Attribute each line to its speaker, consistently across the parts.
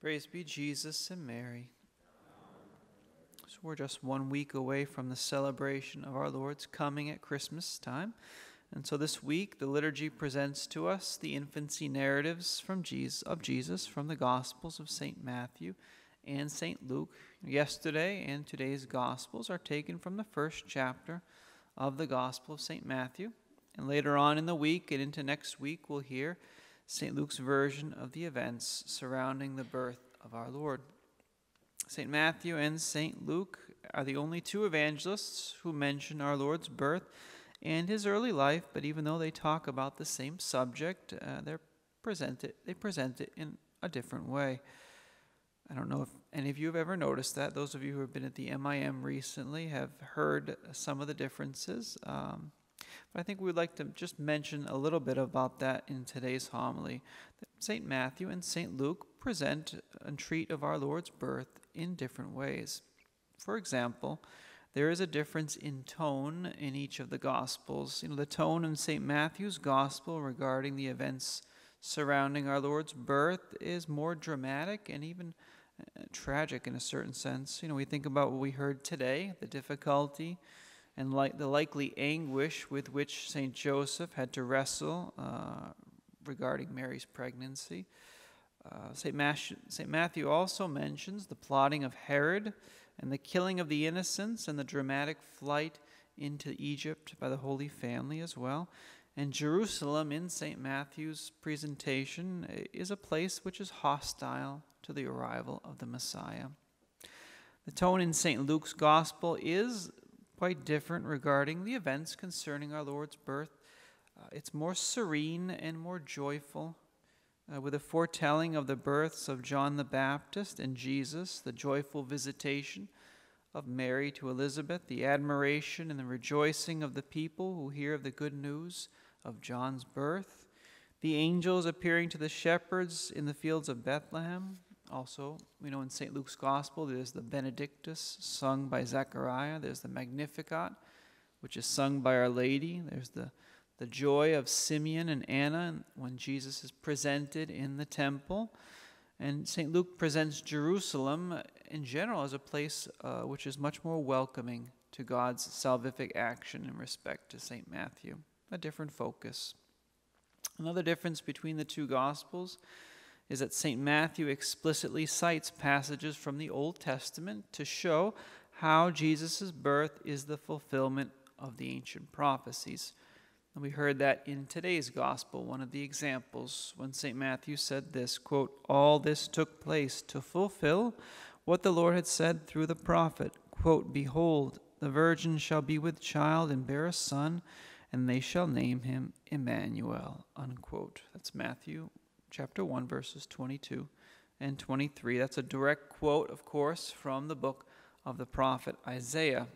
Speaker 1: Praise be Jesus and Mary. So we're just 1 week away from the celebration of our Lord's coming at Christmas time. And so this week, the liturgy presents to us the infancy narratives of Jesus from the Gospels of St. Matthew and St. Luke. Yesterday and today's Gospels are taken from the first chapter of the Gospel of St. Matthew. And later on in the week and into next week, we'll hear St. Luke's version of the events surrounding the birth of our Lord. St. Matthew and St. Luke are the only two evangelists who mention our Lord's birth and his early life, but even though they talk about the same subject, they present it in a different way. I don't know if any of you have ever noticed that. Those of you who have been at the MIM recently have heard some of the differences. But I think we would like to just mention a little bit about that in today's homily. St. Matthew and St. Luke present and treat of our Lord's birth in different ways. For example, there is a difference in tone in each of the Gospels. The tone in St. Matthew's Gospel regarding the events surrounding our Lord's birth is more dramatic and even tragic in a certain sense. We think about what we heard today, the difficulty and the likely anguish with which St. Joseph had to wrestle regarding Mary's pregnancy. St. Matthew also mentions the plotting of Herod and the killing of the innocents and the dramatic flight into Egypt by the Holy Family as well. And Jerusalem in St. Matthew's presentation is a place which is hostile to the arrival of the Messiah. The tone in St. Luke's Gospel is quite different regarding the events concerning our Lord's birth. It's more serene and more joyful, with a foretelling of the births of John the Baptist and Jesus, the joyful visitation of Mary to Elizabeth, the admiration and the rejoicing of the people who hear of the good news of John's birth, the angels appearing to the shepherds in the fields of Bethlehem. Also, we know in St. Luke's Gospel there's the Benedictus sung by Zechariah. There's the Magnificat, which is sung by Our Lady. There's the joy of Simeon and Anna when Jesus is presented in the temple. And St. Luke presents Jerusalem in general as a place which is much more welcoming to God's salvific action in respect to St. Matthew. A different focus. Another difference between the two Gospels is that St. Matthew explicitly cites passages from the Old Testament to show how Jesus' birth is the fulfillment of the ancient prophecies. And we heard that in today's Gospel, one of the examples, when St. Matthew said this, quote, "All this took place to fulfill what the Lord had said through the prophet, quote, 'Behold, the virgin shall be with child and bear a son, and they shall name him Emmanuel,'" unquote. That's Matthew chapter 1, verses 22 and 23. That's a direct quote, of course, from the book of the prophet Isaiah.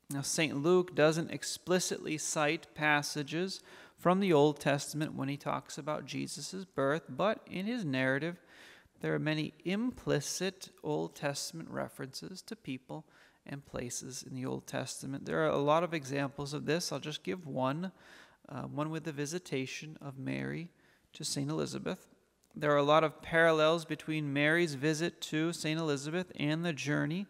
Speaker 1: Now, St. Luke doesn't explicitly cite passages from the Old Testament when he talks about Jesus' birth, but in his narrative, there are many implicit Old Testament references to people and places in the Old Testament. There are a lot of examples of this. I'll just give one with the visitation of Mary to St. Elizabeth. There are a lot of parallels between Mary's visit to St. Elizabeth and the journey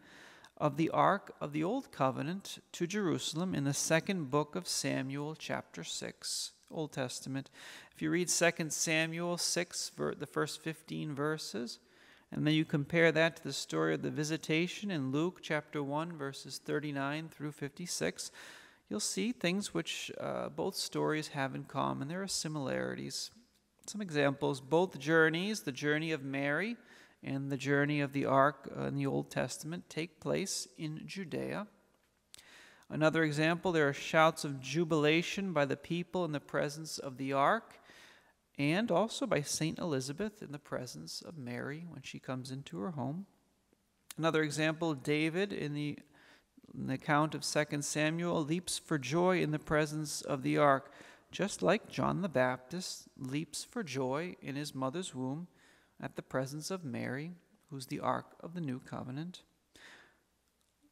Speaker 1: of the Ark of the Old Covenant to Jerusalem in the second book of Samuel, chapter 6, Old Testament. If you read 2 Samuel 6, the first 15 verses, and then you compare that to the story of the visitation in Luke chapter 1, verses 39 through 56, you'll see things which both stories have in common. There are similarities. Some examples, both journeys, the journey of Mary and the journey of the Ark in the Old Testament, take place in Judea. Another example, there are shouts of jubilation by the people in the presence of the Ark, and also by St. Elizabeth in the presence of Mary when she comes into her home. Another example, David in the account of 2 Samuel leaps for joy in the presence of the Ark, just like John the Baptist leaps for joy in his mother's womb at the presence of Mary, who's the Ark of the New Covenant.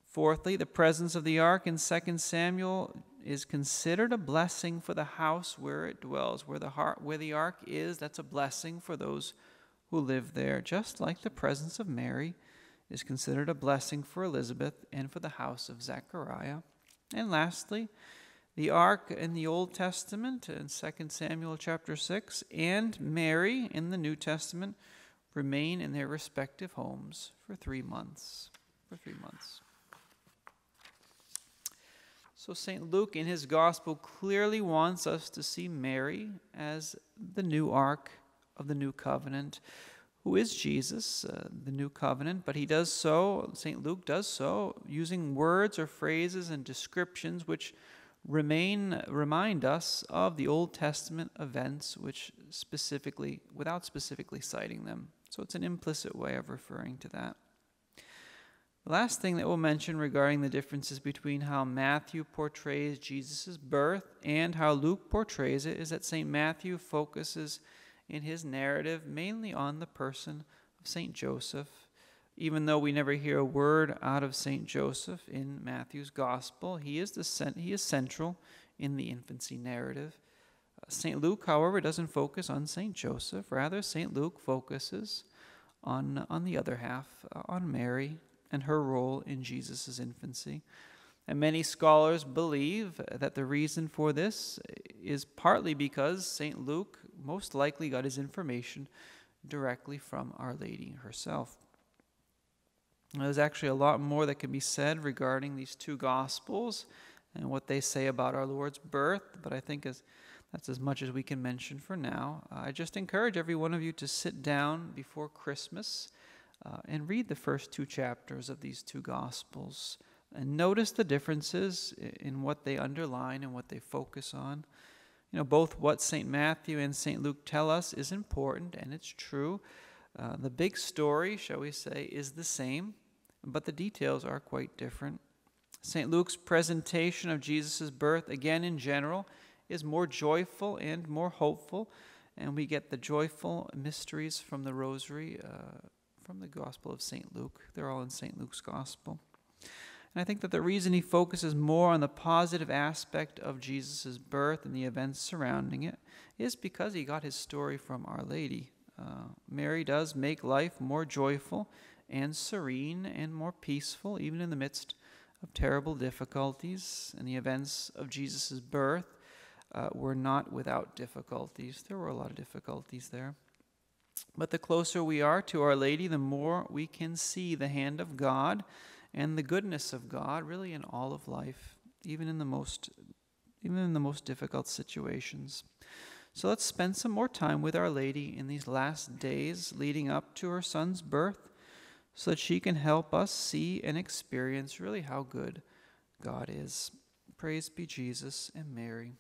Speaker 1: Fourthly, the presence of the Ark in 2 Samuel is considered a blessing for the house where it dwells. Where the Ark is, that's a blessing for those who lived there, just like the presence of Mary is considered a blessing for Elizabeth and for the house of Zechariah. And lastly, the ark in the Old Testament in 2 Samuel chapter 6 and Mary in the New Testament remain in their respective homes for 3 months. So St. Luke in his gospel clearly wants us to see Mary as the new ark of the new covenant, who is Jesus, the new covenant, but he does so, St. Luke does so, using words or phrases and descriptions which remind us of the Old Testament events without specifically citing them. So it's an implicit way of referring to that. The last thing that we'll mention regarding the differences between how Matthew portrays Jesus' birth and how Luke portrays it is that St. Matthew focuses in his narrative mainly on the person of St. Joseph. Even though we never hear a word out of St. Joseph in Matthew's gospel, he is central in the infancy narrative. St. Luke, however, doesn't focus on St. Joseph. Rather, St. Luke focuses on the other half, on Mary and her role in Jesus' infancy. And many scholars believe that the reason for this is partly because St. Luke most likely got his information directly from Our Lady herself. There's actually a lot more that can be said regarding these two Gospels and what they say about our Lord's birth, but I think that's as much as we can mention for now. I just encourage every one of you to sit down before Christmas and read the first 2 chapters of these two Gospels and notice the differences in what they underline and what they focus on. You know, both what St. Matthew and St. Luke tell us is important, and it's true. The big story, shall we say, is the same, but the details are quite different. St. Luke's presentation of Jesus' birth, again in general, is more joyful and more hopeful, and we get the joyful mysteries from the Rosary from the Gospel of St. Luke. They're all in St. Luke's Gospel. And I think that the reason he focuses more on the positive aspect of Jesus' birth and the events surrounding it is because he got his story from Our Lady. Mary does make life more joyful and serene and more peaceful, even in the midst of terrible difficulties. And the events of Jesus' birth were not without difficulties. There were a lot of difficulties there. But the closer we are to Our Lady, the more we can see the hand of God and the goodness of God really in all of life, even in the most difficult situations. So let's spend some more time with Our Lady in these last days leading up to her son's birth so that she can help us see and experience really how good God is. Praise be Jesus and Mary.